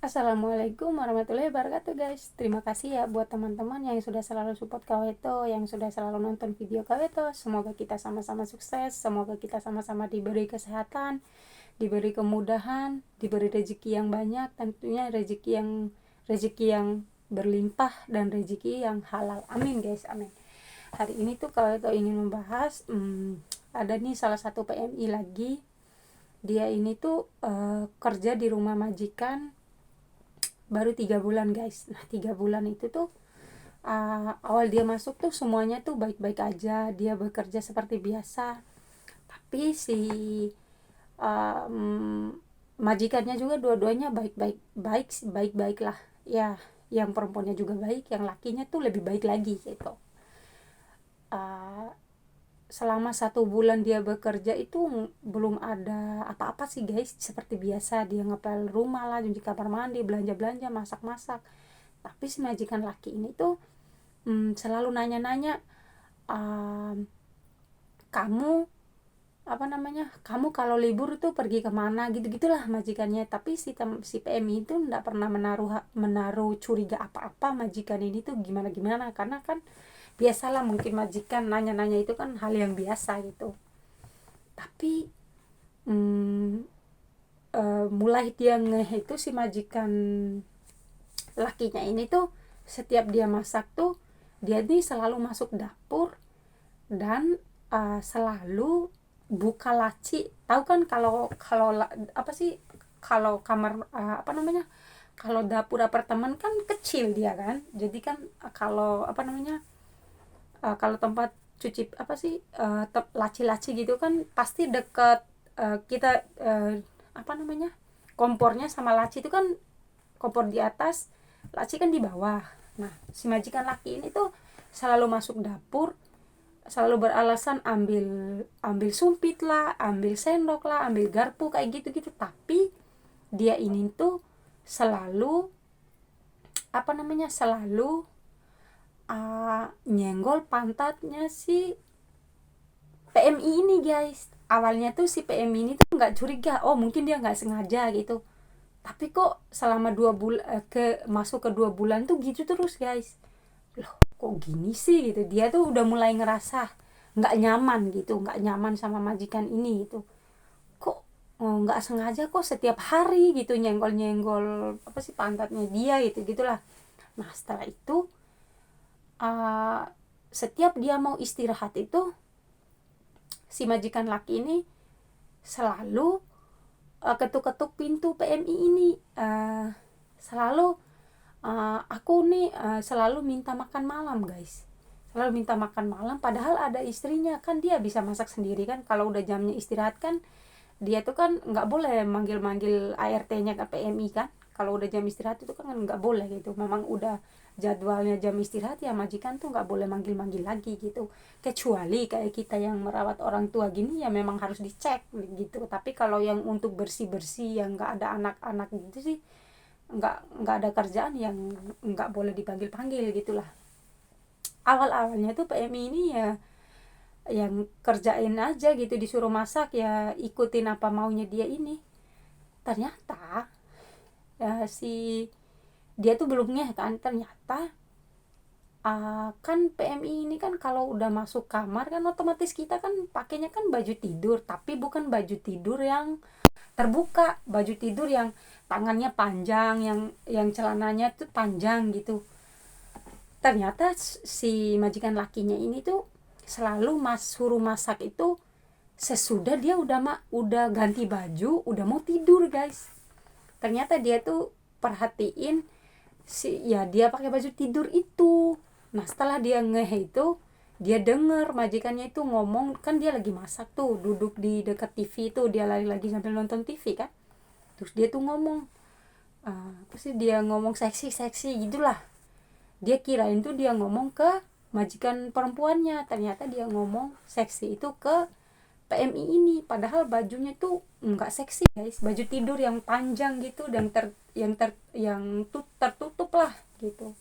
Assalamualaikum warahmatullahi wabarakatuh guys. Terima kasih ya buat teman-teman yang sudah selalu support Kaweto, yang sudah selalu nonton video Kaweto. Semoga kita sama-sama sukses, semoga kita sama-sama diberi kesehatan, diberi kemudahan, diberi rezeki yang banyak, tentunya rezeki yang berlimpah dan rezeki yang halal. Amin guys, amin. Hari ini tuh Kaweto ingin membahas ada nih salah satu PMI lagi. Dia ini tuh kerja di rumah majikan baru 3 bulan guys. Nah 3 bulan itu tuh awal dia masuk tuh semuanya tuh baik-baik aja, dia bekerja seperti biasa, tapi si majikannya juga dua-duanya baik-baik lah ya. Yang perempuannya juga baik, yang lakinya tuh lebih baik lagi gitu. uh, Selama 1 bulan dia bekerja itu belum ada apa-apa sih guys, seperti biasa dia ngepel rumah lah, cuci kamar mandi, belanja-belanja, masak-masak. Tapi si majikan laki ini tuh selalu nanya-nanya, kamu kamu kalau libur tuh pergi kemana, gitu-gitulah majikannya. Tapi si PMI itu nggak pernah menaruh curiga apa-apa majikan ini tuh gimana-gimana, karena kan biasalah mungkin majikan nanya-nanya itu kan hal yang biasa gitu. Tapi mulai dia itu si majikan lakinya ini tuh setiap dia masak tuh dia nih selalu masuk dapur dan selalu buka laci. Tahu kan kalau kalau apa sih, kalau kamar kalau dapur apartemen kan kecil dia kan, jadi kan kalau kalau tempat cuci laci-laci gitu kan pasti deket kita kompornya sama laci itu kan, kompor di atas, laci kan di bawah. Nah si majikan laki ini tuh selalu masuk dapur, selalu beralasan ambil ambil sumpit lah, ambil sendok lah, ambil garpu kayak gitu-gitu. Tapi dia ini tuh selalu selalu nyenggol pantatnya si PMI ini guys. Awalnya tuh si PMI ini tuh nggak curiga, oh mungkin dia nggak sengaja gitu. Tapi kok selama 2 bulan masuk ke 2 bulan tuh gitu terus guys. Loh kok gini sih gitu, dia tuh udah mulai ngerasa nggak nyaman gitu, nggak nyaman sama majikan ini gitu. Kok nggak sengaja kok setiap hari gitu nyenggol nyenggol pantatnya dia gitu gitulah. Nah setelah itu uh, setiap dia mau istirahat itu si majikan laki ini selalu ketuk-ketuk pintu PMI ini, selalu aku nih selalu minta makan malam guys, selalu minta makan malam. Padahal ada istrinya kan, dia bisa masak sendiri kan. Kalau udah jamnya istirahat kan dia tuh kan nggak boleh manggil-manggil ART-nya ke PMI kan. Kalau udah jam istirahat itu kan nggak boleh gitu, memang udah jadwalnya jam istirahat ya, majikan tuh nggak boleh manggil-manggil lagi gitu. Kecuali kayak kita yang merawat orang tua gini ya memang harus dicek gitu. Tapi kalau yang untuk bersih-bersih yang nggak ada anak-anak gitu sih, nggak ada kerjaan yang nggak boleh dipanggil-panggil gitulah. Awal-awalnya tuh PMI ini ya yang kerjain aja gitu, disuruh masak ya ikutin apa maunya dia ini. Ternyata ya dia tuh belum ngeh kan. Ternyata kan PMI ini kan kalau udah masuk kamar kan otomatis kita kan pakainya kan baju tidur, tapi bukan baju tidur yang terbuka, baju tidur yang tangannya panjang, yang celananya tuh panjang gitu. Ternyata si majikan lakinya ini tuh selalu suruh masak itu sesudah dia udah ganti baju, udah mau tidur guys. Ternyata dia tuh perhatiin ya dia pakai baju tidur itu. Nah setelah dia ngeh itu, dia denger majikannya itu ngomong, kan dia lagi masak tuh duduk di dekat TV itu, dia lagi sambil nonton TV kan. Terus dia tuh ngomong dia ngomong seksi gitulah. Dia kirain tuh dia ngomong ke majikan perempuannya, ternyata dia ngomong seksi itu ke PMI ini. Padahal bajunya tuh nggak seksi guys, baju tidur yang panjang gitu dan tertutup lah gitu.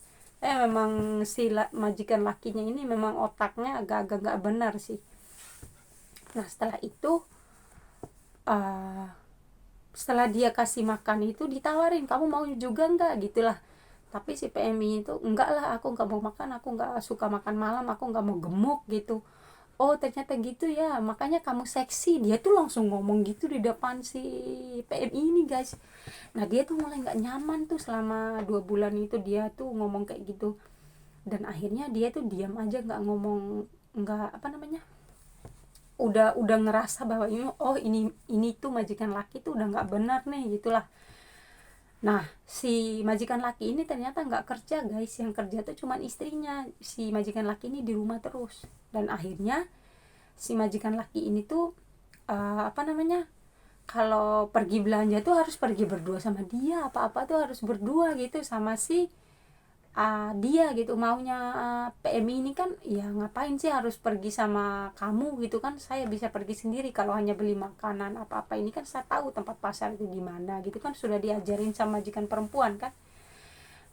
Memang si majikan lakinya ini memang otaknya agak-agak nggak benar sih. Nah setelah itu Setelah dia kasih makan itu ditawarin, kamu mau juga enggak, gitulah. Tapi si PMI itu, enggak lah, aku enggak mau makan, aku enggak suka makan malam, aku enggak mau gemuk gitu. Oh ternyata gitu ya, makanya kamu seksi. Dia tuh langsung ngomong gitu di depan si PMI ini guys. Nah dia tuh mulai nggak nyaman tuh selama 2 bulan itu, dia tuh ngomong kayak gitu. Dan akhirnya dia tuh diam aja, nggak ngomong, nggak apa namanya, udah ngerasa bahwa ini, oh ini tuh majikan laki tuh udah nggak benar nih, gitulah. Nah si majikan laki ini ternyata nggak kerja guys, yang kerja tuh cuman istrinya. Si majikan laki ini di rumah terus. Dan akhirnya si majikan laki ini tuh apa namanya, kalau pergi belanja tuh harus pergi berdua sama dia, apa-apa tuh harus berdua gitu sama si dia gitu. Maunya PMI ini kan, ya ngapain sih harus pergi sama kamu gitu kan, saya bisa pergi sendiri kalau hanya beli makanan apa-apa ini kan, saya tahu tempat pasar itu di mana gitu kan, sudah diajarin sama majikan perempuan kan.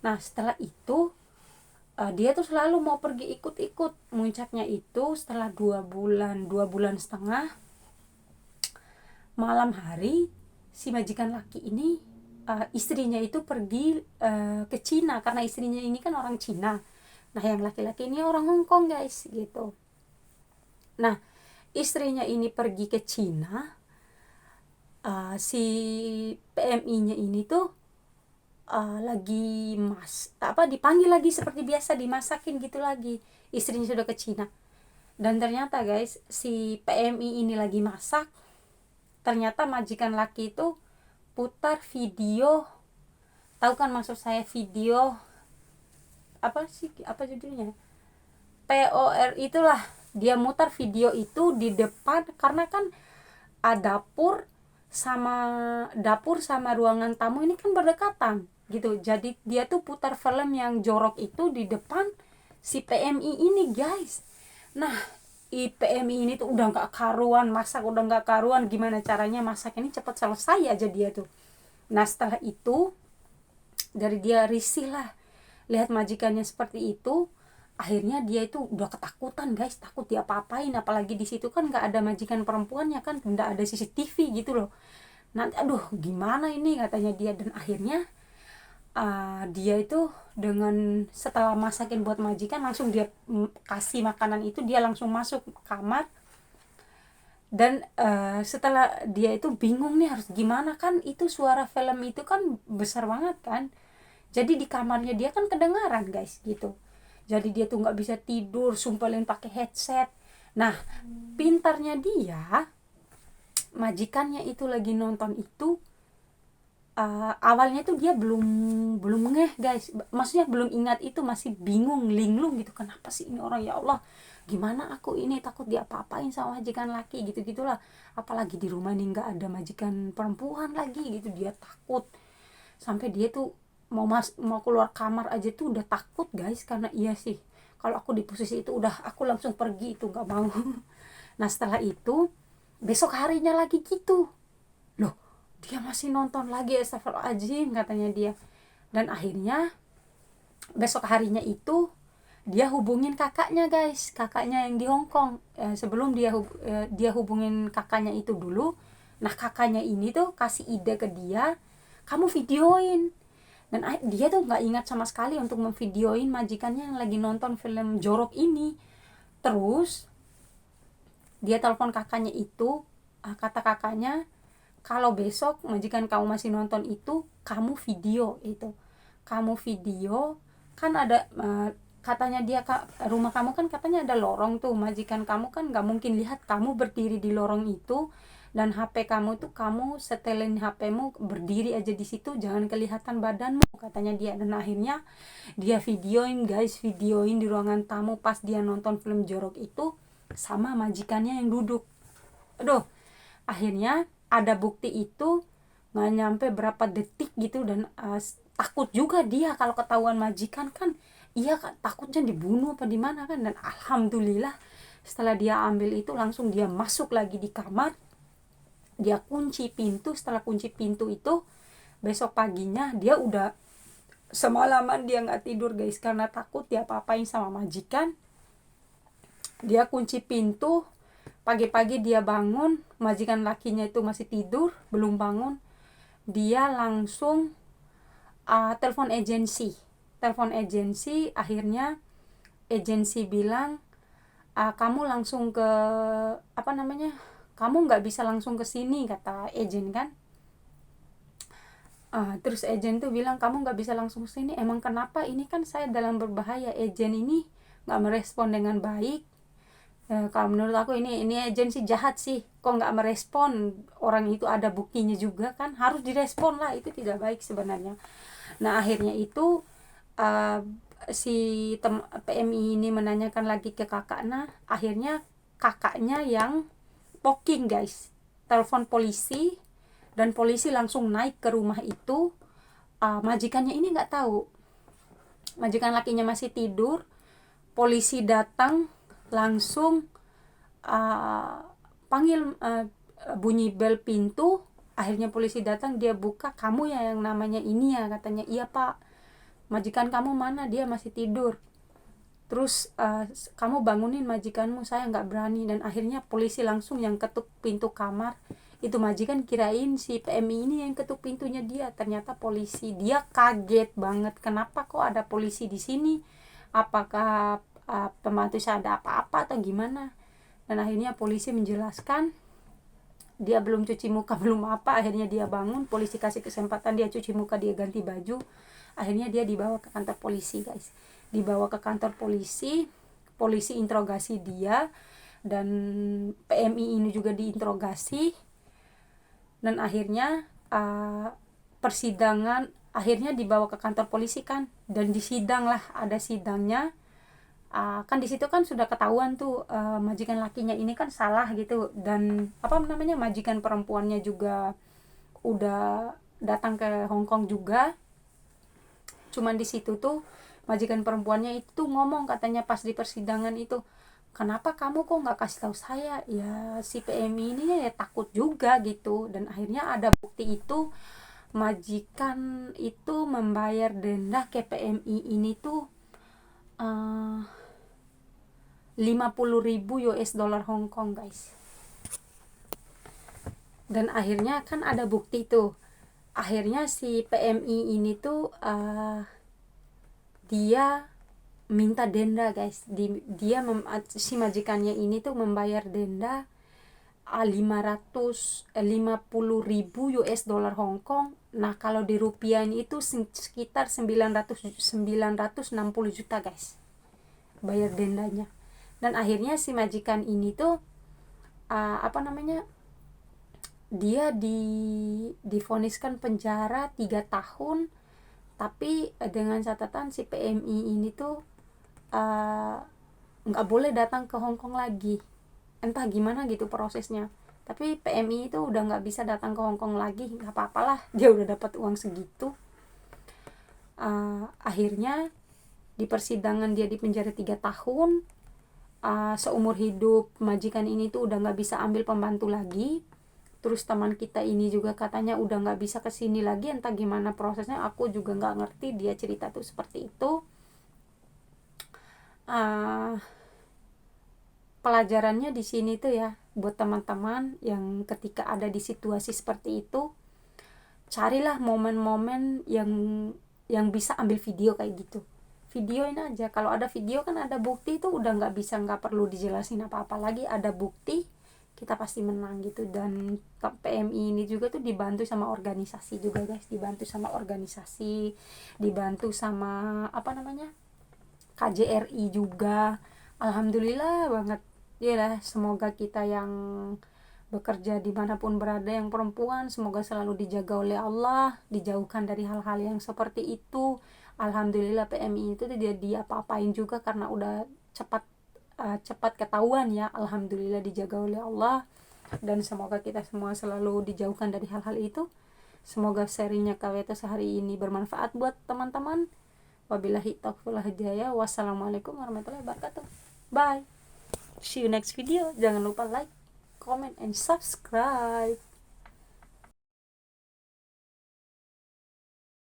Nah setelah itu dia tuh selalu mau pergi ikut-ikut. Muncaknya itu setelah 2 bulan, 2 bulan setengah, malam hari si majikan laki ini, istrinya itu pergi ke Cina, karena istrinya ini kan orang Cina. Nah yang laki-laki ini orang Hong Kong guys gitu. Nah istrinya ini pergi ke Cina, si PMI-nya ini tuh lagi apa, dipanggil lagi seperti biasa, dimasakin gitu lagi. Istrinya sudah ke Cina. Dan ternyata guys, si PMI ini lagi masak, ternyata majikan laki itu putar video. Tahu kan maksud saya, video apa sih, apa judulnya, POR itulah. Dia mutar video itu di depan, karena kan dapur sama ruangan tamu ini kan berdekatan gitu. Jadi dia tuh putar film yang jorok itu di depan si PMI ini guys. Nah PMI ini tuh udah nggak karuan masak, udah nggak karuan gimana caranya masak ini cepat selesai aja dia tuh. Nah setelah itu, dari dia risih lah lihat majikannya seperti itu, akhirnya dia itu udah ketakutan guys, takut dia apa-apain. Apalagi di situ kan nggak ada majikan perempuannya kan, nggak ada CCTV gitu loh. Nanti aduh gimana ini katanya dia. Dan akhirnya dia itu dengan setelah masakin buat majikan, langsung dia kasih makanan itu, dia langsung masuk kamar. Dan setelah dia itu bingung nih harus gimana, kan itu suara film itu kan besar banget kan, jadi di kamarnya dia kan kedengaran guys gitu. Jadi dia tuh nggak bisa tidur, sumpelin pakai headset. Nah pintarnya dia, majikannya itu lagi nonton itu, awalnya tuh dia belum ngeh guys, maksudnya belum ingat itu, masih bingung linglung gitu, kenapa sih ini orang, ya Allah gimana aku ini, takut dia apa-apain sama majikan laki gitu gitulah. Apalagi di rumah nih nggak ada majikan perempuan lagi gitu, dia takut sampai dia tuh mau keluar kamar aja tuh udah takut guys. Karena iya sih, kalau aku di posisi itu udah aku langsung pergi, itu nggak mau. Nah setelah itu besok harinya lagi gitu loh, dia masih nonton lagi, astagfirullahaladzim katanya dia. Dan akhirnya besok harinya itu dia hubungin kakaknya guys, kakaknya yang di Hong Kong. Sebelum dia hubungin kakaknya itu dulu. Nah kakaknya ini tuh kasih ide ke dia, kamu videoin. Dan dia tuh nggak ingat sama sekali untuk memvideoin majikannya yang lagi nonton film jorok ini. Terus dia telepon kakaknya itu, kata kakaknya, kalau besok majikan kamu masih nonton itu, kamu video itu, kamu video. Kan ada katanya dia, rumah kamu kan katanya ada lorong tuh, majikan kamu kan nggak mungkin lihat kamu berdiri di lorong itu. Dan HP kamu tuh kamu setelin HPmu berdiri aja di situ, jangan kelihatan badanmu katanya dia. Dan akhirnya dia videoin guys, videoin di ruangan tamu pas dia nonton film jorok itu sama majikannya yang duduk. Aduh akhirnya ada bukti itu nggak nyampe berapa detik gitu. Dan takut juga dia kalau ketahuan majikan kan, iya kan, takutnya dibunuh apa di mana kan. Dan alhamdulillah setelah dia ambil itu, langsung dia masuk lagi di kamar, dia kunci pintu. Setelah kunci pintu itu, besok paginya dia udah semalaman dia nggak tidur guys, karena takut dia apa-apain sama majikan. Dia kunci pintu, pagi-pagi dia bangun, majikan lakinya itu masih tidur, belum bangun. dia langsung telepon agensi. Akhirnya agensi bilang, kamu langsung ke kamu nggak bisa langsung ke sini, kata agen kan. Terus agen tuh bilang, kamu nggak bisa langsung ke sini, emang kenapa, ini kan saya dalam berbahaya. Agen ini nggak merespon dengan baik. Kalau menurut aku ini agen sih jahat sih, kok nggak merespon, orang itu ada buktinya juga kan, harus direspon lah, itu tidak baik sebenarnya. Nah akhirnya itu si PMI ini menanyakan lagi ke kakaknya. Akhirnya kakaknya yang poking guys, telepon polisi, dan polisi langsung naik ke rumah itu. Majikannya ini nggak tahu, majikan lakinya masih tidur. Polisi datang langsung panggil, bunyi bel pintu. Akhirnya polisi datang, dia buka, kamu ya yang namanya ini ya, katanya. Iya pak, majikan kamu mana, dia masih tidur. Terus kamu bangunin majikanmu, saya nggak berani. Dan akhirnya polisi langsung yang ketuk pintu kamar. Itu majikan kirain si PMI ini yang ketuk pintunya, dia ternyata polisi. Dia kaget banget, kenapa kok ada polisi di sini, apakah pembantu saya ada apa-apa atau gimana. Dan akhirnya polisi menjelaskan, dia belum cuci muka belum apa. Akhirnya dia bangun, polisi kasih kesempatan dia cuci muka, dia ganti baju. Akhirnya dia dibawa ke kantor polisi guys, dibawa ke kantor polisi. Polisi interogasi dia, dan PMI ini juga diinterogasi. Dan akhirnya persidangan, akhirnya dibawa ke kantor polisi kan, dan disidang lah, ada sidangnya. Kan di situ kan sudah ketahuan tuh, majikan lakinya ini kan salah gitu, dan majikan perempuannya juga udah datang ke Hong Kong juga. Cuman di situ tuh majikan perempuannya itu ngomong, katanya pas di persidangan itu, kenapa kamu kok nggak kasih tahu saya. Ya si PMI ini ya takut juga gitu. Dan akhirnya ada bukti itu, majikan itu membayar denda ke PMI ini tuh 50.000 US dollar Hong Kong guys. Dan akhirnya kan ada bukti tuh. Akhirnya si PMI ini tuh dia minta denda guys. Si majikannya ini tuh membayar denda 50.000 US dollar Hong Kong. Nah kalau di rupiah itu sekitar 960 juta guys, bayar dendanya. Dan akhirnya si majikan ini tuh dia divoniskan penjara 3 tahun. Tapi dengan catatan si PMI ini tuh nggak boleh datang ke Hong Kong lagi, entah gimana gitu prosesnya. Tapi PMI itu udah nggak bisa datang ke Hong Kong lagi, nggak apa-apalah, dia udah dapat uang segitu. Akhirnya di persidangan dia dipenjara 3 tahun. Seumur hidup majikan ini tuh udah nggak bisa ambil pembantu lagi. Terus teman kita ini juga katanya udah nggak bisa kesini lagi, entah gimana prosesnya, aku juga nggak ngerti. Dia cerita tuh seperti itu. Pelajarannya di sini tuh ya, buat teman-teman yang ketika ada di situasi seperti itu, carilah momen-momen yang bisa ambil video kayak gitu. Videoin aja, kalau ada video kan ada bukti, itu udah nggak perlu dijelasin apa-apa lagi, ada bukti, kita pasti menang gitu. Dan PMI ini juga tuh dibantu sama organisasi juga guys, dibantu sama KJRI juga. Alhamdulillah banget ya lah. Semoga kita yang bekerja dimanapun berada, yang perempuan, semoga selalu dijaga oleh Allah, dijauhkan dari hal-hal yang seperti itu. Alhamdulillah PMI itu tidak diapa-apain juga, karena udah cepat ketahuan ya. Alhamdulillah dijaga oleh Allah, dan semoga kita semua selalu dijauhkan dari hal-hal itu. Semoga sharingnya KWT sehari ini bermanfaat buat teman-teman. Wabillahi taufiq wal hidayah. Wassalamualaikum warahmatullahi wabarakatuh. Bye. See you next video. Jangan lupa like, comment, and subscribe.